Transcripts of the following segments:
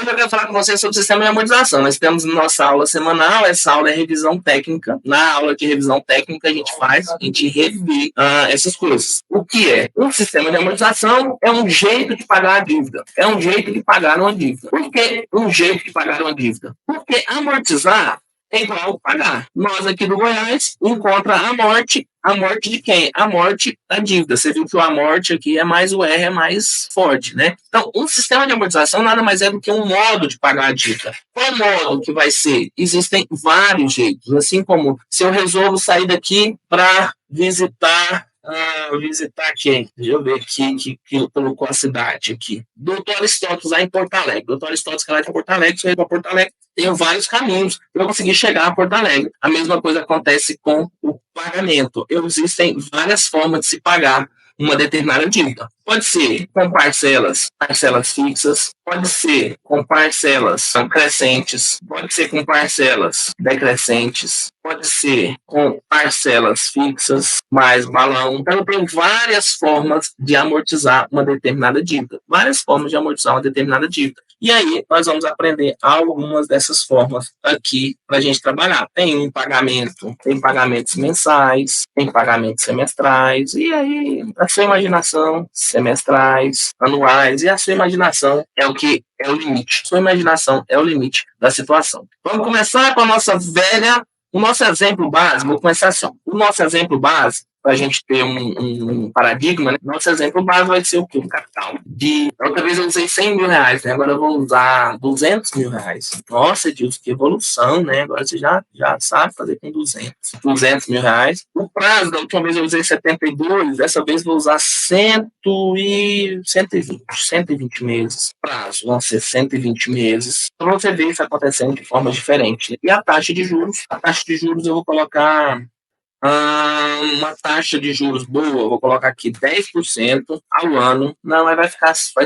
eu quero falar com você sobre o sistema de amortização. Nós temos nossa aula semanal, essa aula é revisão técnica. Na aula de revisão técnica, a gente revê essas coisas. O que é? Um sistema de amortização é um jeito de pagar a dívida. É um jeito de pagar uma dívida. Por que um jeito de pagar uma dívida? Porque amortizar é igual pagar. Nós aqui do Goiás encontra a morte. A morte de quem? A morte da dívida. Você viu que a morte aqui é mais, o R é mais forte, né? Então, um sistema de amortização nada mais é do que um modo de pagar a dívida. Qual modo que vai ser? Existem vários jeitos. Assim como se eu resolvo sair daqui para visitar quem? Deixa eu ver aqui que colocou a cidade aqui. Doutor Aristóteles lá em Porto Alegre. Doutor Aristóteles que é lá de Porto Alegre, se eu ir para Porto Alegre, tenho vários caminhos para eu conseguir chegar a Porto Alegre. A mesma coisa acontece com o pagamento. Existem várias formas de se pagar uma determinada dívida. Pode ser com parcelas fixas, pode ser com parcelas crescentes, pode ser com parcelas decrescentes, pode ser com parcelas fixas mais balão. Então, tem várias formas de amortizar uma determinada dívida. Várias formas de amortizar uma determinada dívida. E aí, nós vamos aprender algumas dessas formas aqui para a gente trabalhar. Tem pagamentos mensais, tem pagamentos semestrais, e aí a sua imaginação, semestrais, anuais, e a sua imaginação é o que é o limite. Sua imaginação é o limite da situação. Vamos começar com o nosso exemplo base. Vou começar assim. O nosso exemplo base, para a gente ter um paradigma, né? Nosso exemplo base vai ser o quê? Um capital. Outra vez eu usei 100 mil reais, né? Agora eu vou usar 200 mil reais. Nossa, Deus, que evolução, né? Agora você já sabe fazer com 200 mil reais. O prazo, da última vez eu usei 72, dessa vez vou usar 120 meses. Prazo, vão ser 120 meses. Para você ver isso acontecendo de forma diferente. E a taxa de juros? A taxa de juros eu vou colocar uma taxa de juros boa, vou colocar aqui 10% ao ano. Não, vai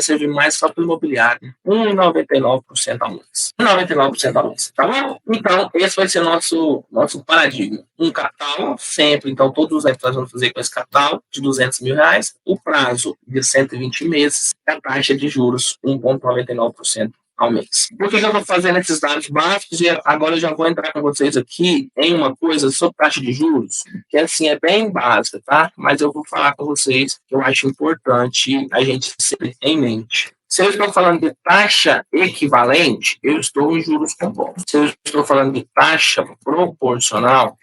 servir mais só para o imobiliário. 1,99% ao mês. 1,99% ao mês, tá bom? Então, esse vai ser nosso paradigma. Um capital, sempre. Então, todos os nós vamos fazer com esse capital de 200 mil reais. O prazo de 120 meses. A taxa de juros 1,99% ao mês. Por que eu estou fazendo esses dados básicos? E agora eu já vou entrar com vocês aqui em uma coisa sobre taxa de juros, que assim é bem básica, tá? Mas eu vou falar com vocês que eu acho importante a gente ter em mente. Se eu estou falando de taxa equivalente, eu estou em juros compostos. Se eu estou falando de taxa proporcional,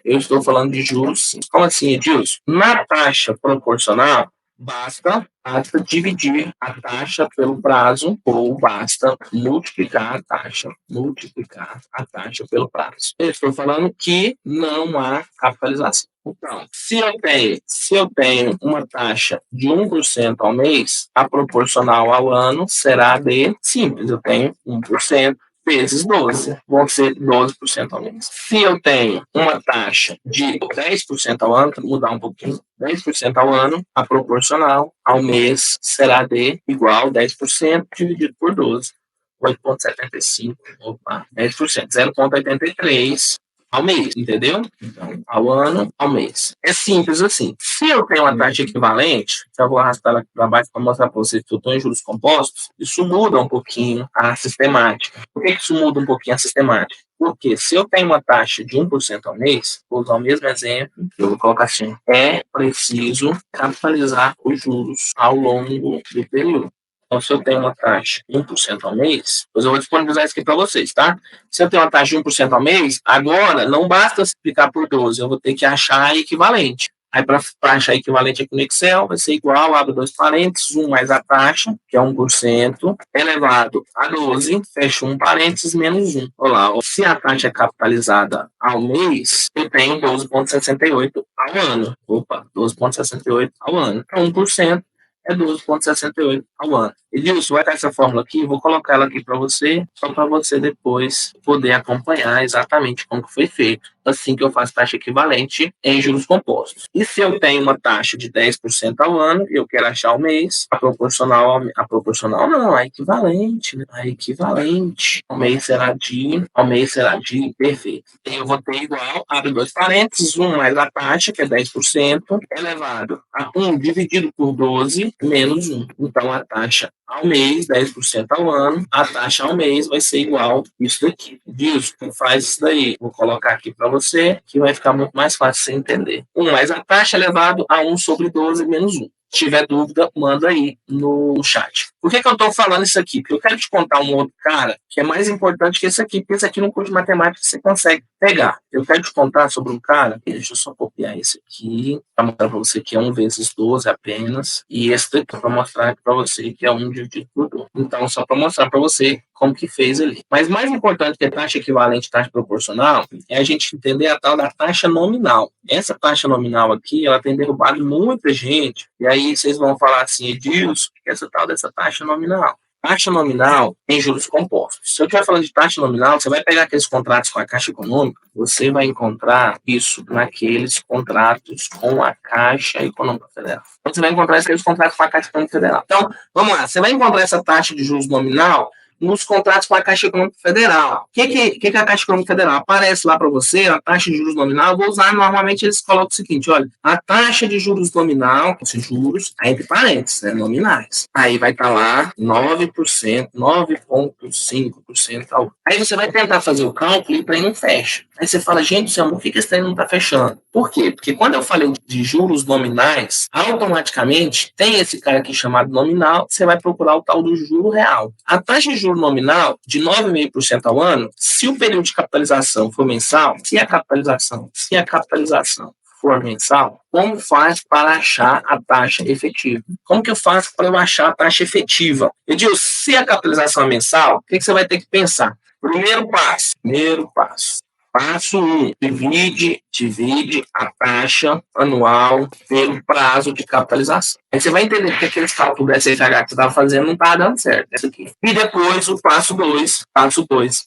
eu estou falando de juros sim. Como assim, Edilson? Na taxa proporcional, basta dividir a taxa pelo prazo ou basta multiplicar a taxa pelo prazo. Eu estou falando que não há capitalização. Então, se eu tenho uma taxa de 1% ao mês, a proporcional ao ano será simples, eu tenho 1%. Vezes 12, vão ser 12% ao mês. Se eu tenho uma taxa de 10% ao ano, mudar um pouquinho, 10% ao ano, a proporcional ao mês será igual 10% dividido por 12. 8,75, 10%, 0,83 ao mês, entendeu? Então, ao ano, ao mês. É simples assim. Se eu tenho uma taxa equivalente, eu vou arrastar ela para baixo para mostrar para vocês que eu estou em juros compostos, isso muda um pouquinho a sistemática. Por que isso muda um pouquinho a sistemática? Porque se eu tenho uma taxa de 1% ao mês, vou usar o mesmo exemplo, eu vou colocar assim, é preciso capitalizar os juros ao longo do período. Então, se eu tenho uma taxa de 1% ao mês, eu vou disponibilizar isso aqui para vocês, tá? Se eu tenho uma taxa de 1% ao mês, agora não basta multiplicar por 12, eu vou ter que achar a equivalente. Aí, para achar a equivalente aqui no Excel, vai ser igual, abre 2 parênteses, 1 mais a taxa, que é 1%, elevado a 12, fecha 1 parênteses, menos 1. Olha lá, se a taxa é capitalizada ao mês, eu tenho 12,68 ao ano. 12,68 ao ano. Então, 1% é 12,68 ao ano. Edilson, vai ter essa fórmula aqui, vou colocar ela aqui para você, só para você depois poder acompanhar exatamente como foi feito, assim que eu faço taxa equivalente em juros compostos. E se eu tenho uma taxa de 10% ao ano, eu quero achar o mês, a equivalente, né? A equivalente, ao mês será de, perfeito. Eu vou ter igual, abre 2 parênteses, 1 mais a taxa, que é 10%, elevado a 1 dividido por 12, 12 menos 1. Então, a taxa ao mês, 10% ao ano, a taxa ao mês vai ser igual isso daqui. Disso, faz isso daí. Vou colocar aqui para você, que vai ficar muito mais fácil você entender. 1 mais a taxa elevado a 1 sobre 12 menos 1. Se tiver dúvida, manda aí no chat. Por que eu estou falando isso aqui? Porque eu quero te contar um outro cara que é mais importante que esse aqui, porque esse aqui no curso de matemática você consegue pegar. Eu quero te contar sobre um cara, deixa eu só copiar esse aqui, para mostrar para você que é 1 vezes 12 apenas, e esse daqui para mostrar para você que é 1 dividido por 12. Então, só para mostrar para você como que fez ali. Mas mais importante que a taxa equivalente e taxa proporcional é a gente entender a tal da taxa nominal. Essa taxa nominal aqui, ela tem derrubado muita gente, e aí vocês vão falar assim, Edilson, o que é essa tal dessa taxa nominal? Taxa nominal tem juros compostos. Se eu estiver falando de taxa nominal, você vai pegar aqueles contratos com a Caixa Econômica, você vai encontrar isso naqueles contratos com a Caixa Econômica Federal. Então, você vai encontrar aqueles contratos com a Caixa Econômica Federal. Então, vamos lá, você vai encontrar essa taxa de juros nominal nos contratos com a Caixa Econômica Federal. O que é a Caixa Econômica Federal? Aparece lá para você a taxa de juros nominal. Eu vou usar, normalmente eles colocam o seguinte, olha, a taxa de juros nominal, esses juros, entre parênteses, né, nominais. Aí vai estar lá 9%, 9,5% ao. Aí você vai tentar fazer o cálculo e o trem não fecha. Aí você fala, gente, por que esse trem não está fechando? Por quê? Porque quando eu falei de juros nominais, automaticamente tem esse cara aqui chamado nominal, você vai procurar o tal do juro real. A taxa de juros nominal de 9,5% ao ano, se o período de capitalização for mensal, se a capitalização for mensal, como faz para achar a taxa efetiva? Como que eu faço para eu achar a taxa efetiva? Eu digo, se a capitalização é mensal, o que você vai ter que pensar? Primeiro passo. Passo 1, divide a taxa anual pelo prazo de capitalização. Aí você vai entender que aqueles cálculos do SFH que você estava fazendo não está dando certo. Essa aqui. E depois, o passo 2,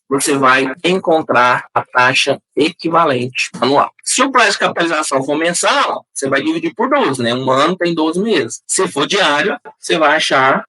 você vai encontrar a taxa equivalente anual. Se o prazo de capitalização for mensal, você vai dividir por 12, né? Um ano tem 12 meses. Se for diário, você vai achar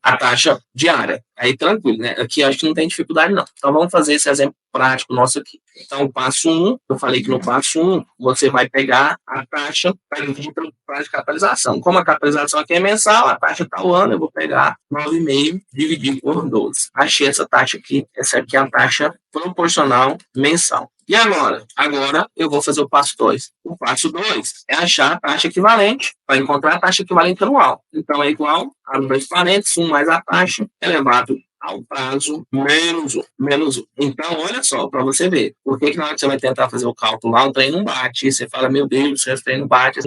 a taxa diária. Aí tranquilo, né? Aqui acho que não tem dificuldade, não. Então vamos fazer esse exemplo prático nosso aqui. Então, o passo 1, eu falei que no passo 1, você vai pegar a taxa para dividir pelo prazo de capitalização. Como a capitalização aqui é mensal, a taxa está o ano, eu vou pegar 9,5 dividir por 12. Achei essa taxa aqui. Essa aqui é a taxa proporcional mensal. E agora? Agora eu vou fazer o passo 2. O passo 2 é achar a taxa equivalente, para encontrar a taxa equivalente anual. Então é igual a 2 parênteses, 1 mais a taxa, elevado ao prazo menos 1. Então, olha só, para você ver. Por que na hora que você vai tentar fazer o cálculo lá, o trem não bate? Você fala, meu Deus, esse trem não bate,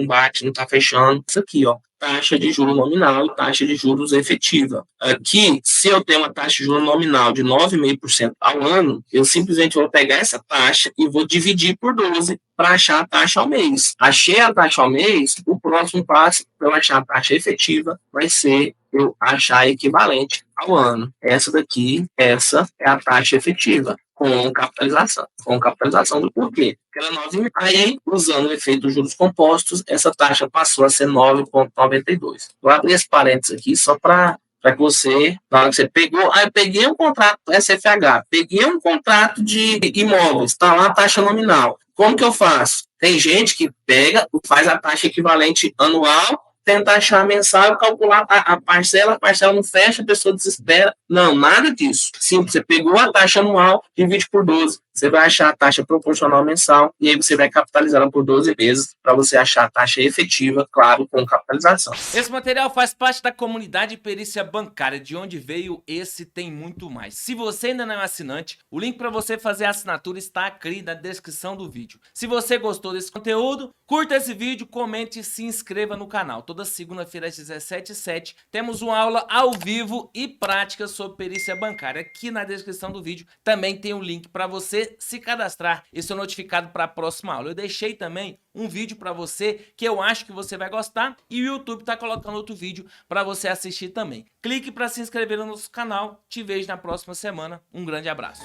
não está fechando. Isso aqui, ó. Taxa de juros nominal e taxa de juros efetiva. Aqui, se eu tenho uma taxa de juros nominal de 9,5% ao ano, eu simplesmente vou pegar essa taxa e vou dividir por 12 para achar a taxa ao mês. Achei a taxa ao mês, o próximo passo para eu achar a taxa efetiva vai ser eu achar a equivalente ao ano. Essa é a taxa efetiva. Com capitalização do porquê? Porque ela é 9,5. Aí, usando o efeito dos juros compostos, essa taxa passou a ser 9,92. Vou abrir esse parênteses aqui só para que você, na hora que você pegou, eu peguei um contrato SFH, peguei um contrato de imóveis, está lá a taxa nominal. Como que eu faço? Tem gente que pega, faz a taxa equivalente anual, tenta achar mensal, calcular a parcela não fecha, a pessoa desespera. Não, nada disso. Simples, você pegou a taxa anual, divide por 12. Você vai achar a taxa proporcional mensal e aí você vai capitalizar ela por 12 vezes para você achar a taxa efetiva, claro, com capitalização. Esse material faz parte da comunidade Perícia Bancária, de onde veio esse tem muito mais. Se você ainda não é assinante, o link para você fazer a assinatura está aqui na descrição do vídeo. Se você gostou desse conteúdo, curta esse vídeo, comente e se inscreva no canal. Toda segunda-feira às 17h07 temos uma aula ao vivo e prática sobre perícia bancária. Aqui na descrição do vídeo também tem um link para você se cadastrar e ser notificado para a próxima aula. Eu deixei também um vídeo para você que eu acho que você vai gostar e o YouTube está colocando outro vídeo para você assistir também. Clique para se inscrever no nosso canal. Te vejo na próxima semana. Um grande abraço.